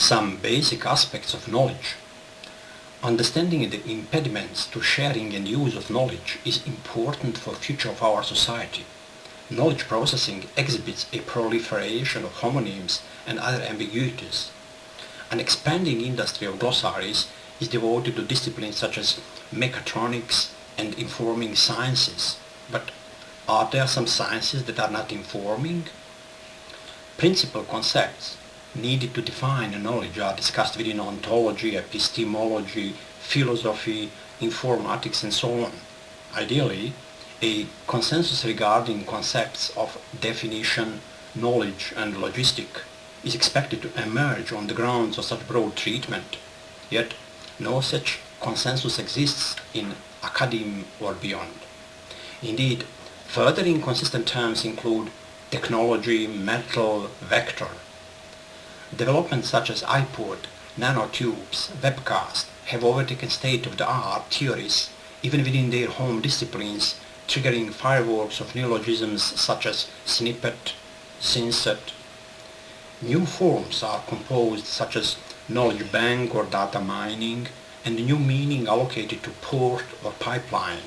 Some basic aspects of knowledge. Understanding the impediments to sharing and use of knowledge is important for the future of our society. Knowledge processing exhibits a proliferation of homonyms and other ambiguities. An expanding industry of glossaries is devoted to disciplines such as mechatronics and informing sciences. But are there some sciences that are not informing? Principal concepts needed to define knowledge are discussed within ontology, epistemology, philosophy, informatics, and so on. Ideally, a consensus regarding concepts of definition, knowledge, and logistic is expected to emerge on the grounds of such broad treatment. Yet, no such consensus exists in academia or beyond. Indeed, further inconsistent terms include technology, metal, vector. Developments such as iPod, nanotubes, webcast have overtaken state-of-the-art theories even within their home disciplines, triggering fireworks of neologisms such as snippet, synset. New forms are composed such as knowledge bank or data mining, and new meaning allocated to port or pipeline.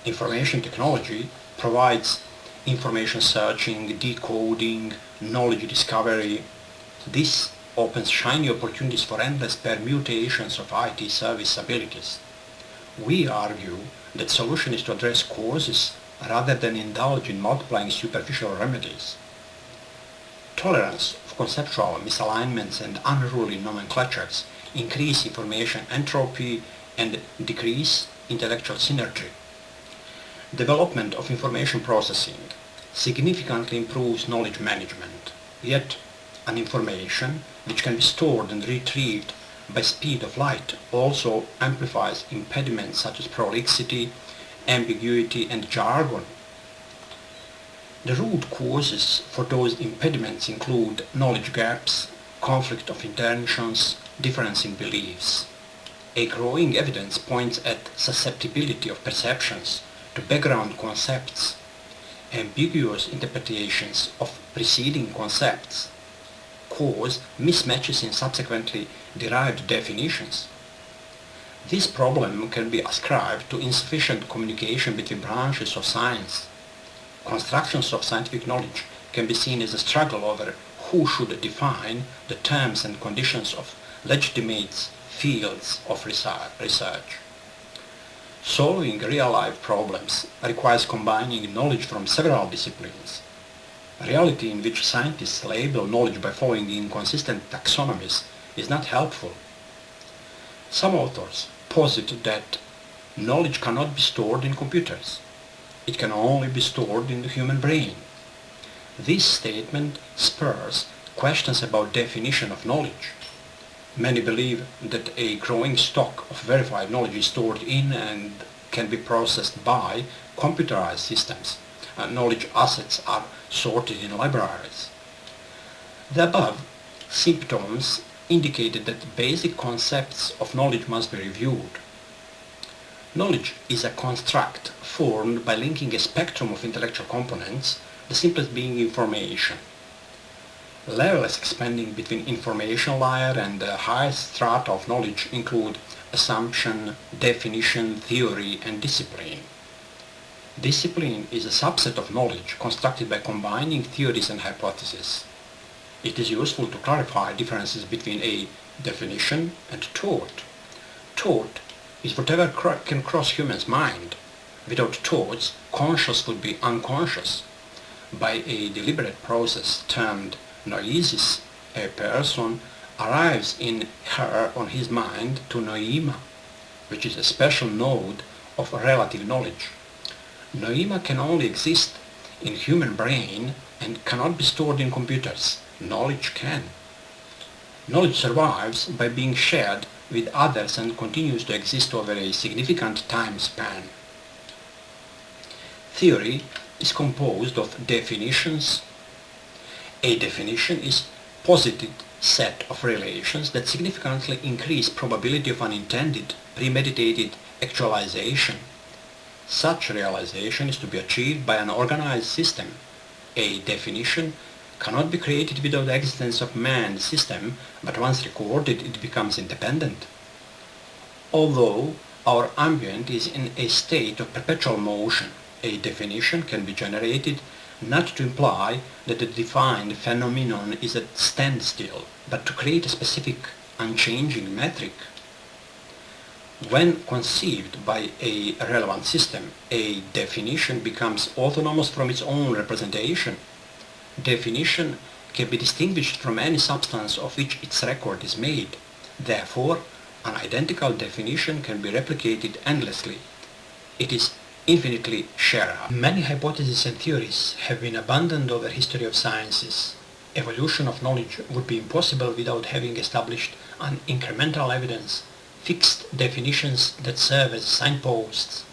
Information technology provides information searching, decoding, knowledge discovery. This opens shiny opportunities for endless permutations of IT service abilities. We argue that solution is to address causes rather than indulge in multiplying superficial remedies. Tolerance of conceptual misalignments and unruly nomenclatures increase information entropy and decrease intellectual synergy. Development of information processing significantly improves knowledge management, yet an information which can be stored and retrieved by speed of light also amplifies impediments such as prolixity, ambiguity, and jargon. The root causes for those impediments include knowledge gaps, conflict of intentions, difference in beliefs. A growing evidence points at susceptibility of perceptions to background concepts, ambiguous interpretations of preceding concepts, cause mismatches in subsequently derived definitions. This problem can be ascribed to insufficient communication between branches of science. Constructions of scientific knowledge can be seen as a struggle over who should define the terms and conditions of legitimate fields of research. Solving real-life problems requires combining knowledge from several disciplines. A reality in which scientists label knowledge by following inconsistent taxonomies is not helpful. Some authors posit that knowledge cannot be stored in computers. It can only be stored in the human brain. This statement spurs questions about definition of knowledge. Many believe that a growing stock of verified knowledge is stored in and can be processed by computerized systems. Knowledge assets are sorted in libraries. The above symptoms indicated that basic concepts of knowledge must be reviewed. Knowledge is a construct formed by linking a spectrum of intellectual components, the simplest being information. Levels expanding between information layer and the highest strata of knowledge include assumption, definition, theory, and discipline. Discipline is a subset of knowledge constructed by combining theories and hypotheses. It is useful to clarify differences between a definition and thought. Thought is whatever can cross humans' mind. Without thoughts, conscious would be unconscious. By a deliberate process termed noesis, a person arrives in her or his mind to noema, which is a special node of relative knowledge. Noema can only exist in human brain and cannot be stored in computers. Knowledge can. Knowledge survives by being shared with others and continues to exist over a significant time span. Theory is composed of definitions. A definition is a posited set of relations that significantly increase probability of unintended, premeditated actualization. Such realization is to be achieved by an organized system. A definition cannot be created without the existence of man system, but once recorded it becomes independent. Although our ambient is in a state of perpetual motion, a definition can be generated not to imply that the defined phenomenon is at standstill, but to create a specific, unchanging metric. When conceived by a relevant system, a definition becomes autonomous from its own representation. Definition can be distinguished from any substance of which its record is made. Therefore, an identical definition can be replicated endlessly. It is infinitely shareable. Many hypotheses and theories have been abandoned over the history of sciences. Evolution of knowledge would be impossible without having established an incremental evidence, fixed definitions that serve as signposts.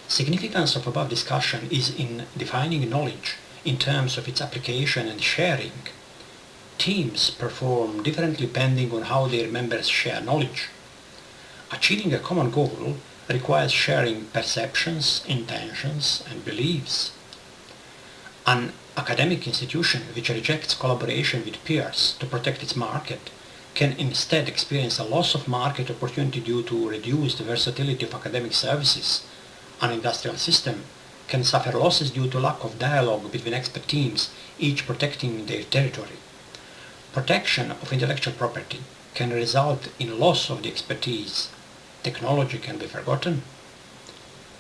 Significance of above discussion is in defining knowledge in terms of its application and sharing. Teams perform differently depending on how their members share knowledge. Achieving a common goal requires sharing perceptions, intentions, and beliefs. An academic institution which rejects collaboration with peers to protect its market can instead experience a loss of market opportunity due to reduced versatility of academic services. An industrial system can suffer losses due to lack of dialogue between expert teams, each protecting their territory. Protection of intellectual property can result in loss of the expertise. Technology can be forgotten.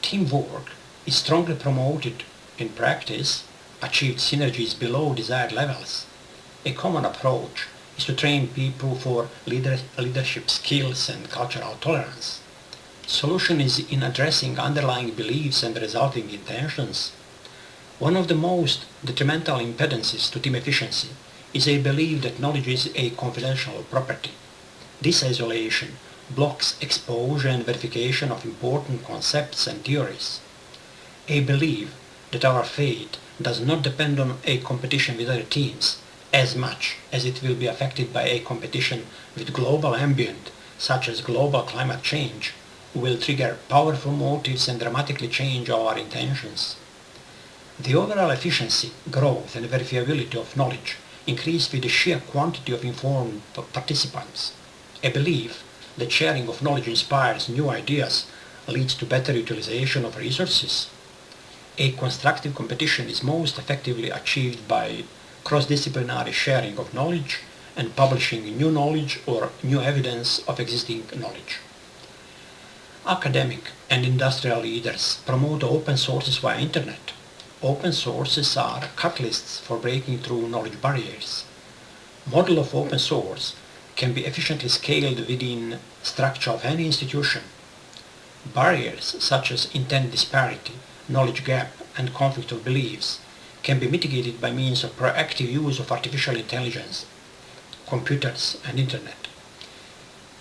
Teamwork is strongly promoted in practice, achieved synergies below desired levels. A common approach is to train people for leadership skills and cultural tolerance. Solution is in addressing underlying beliefs and resulting intentions. One of the most detrimental impedances to team efficiency is a belief that knowledge is a confidential property. This isolation blocks exposure and verification of important concepts and theories. A belief that our fate does not depend on a competition with other teams as much as it will be affected by a competition with global ambient, such as global climate change, will trigger powerful motives and dramatically change our intentions. The overall efficiency, growth, and verifiability of knowledge increase with the sheer quantity of informed participants. A belief that sharing of knowledge inspires new ideas leads to better utilization of resources. A constructive competition is most effectively achieved by cross-disciplinary sharing of knowledge and publishing new knowledge or new evidence of existing knowledge. Academic and industrial leaders promote open sources via internet. Open sources are catalysts for breaking through knowledge barriers. Model of open source can be efficiently scaled within structure of any institution. Barriers such as intent disparity, knowledge gap, and conflict of beliefs can be mitigated by means of proactive use of artificial intelligence, computers, and internet.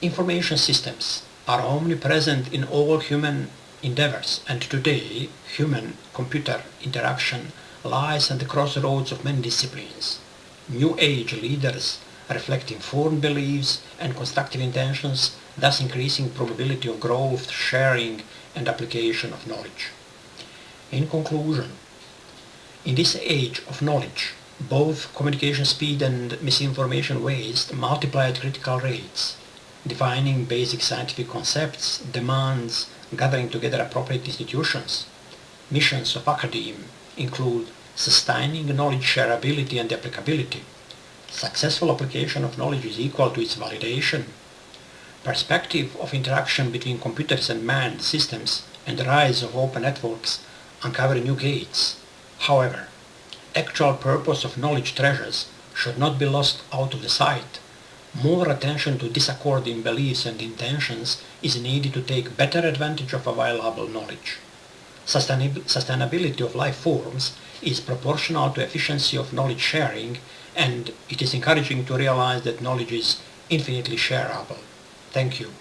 Information systems are omnipresent in all human endeavors, and today human-computer interaction lies at the crossroads of many disciplines. New age leaders reflect informed beliefs and constructive intentions, thus increasing probability of growth, sharing, and application of knowledge. In conclusion, in this age of knowledge, both communication speed and misinformation waste multiply at critical rates. Defining basic scientific concepts demands gathering together appropriate institutions. Missions of academia include sustaining knowledge shareability and applicability. Successful application of knowledge is equal to its validation. Perspective of interaction between computers and manned systems and the rise of open networks uncover new gates. However, actual purpose of knowledge treasures should not be lost out of the sight. More attention to disaccord in beliefs and intentions is needed to take better advantage of available knowledge. Sustainability of life forms is proportional to efficiency of knowledge sharing, and it is encouraging to realize that knowledge is infinitely shareable. Thank you.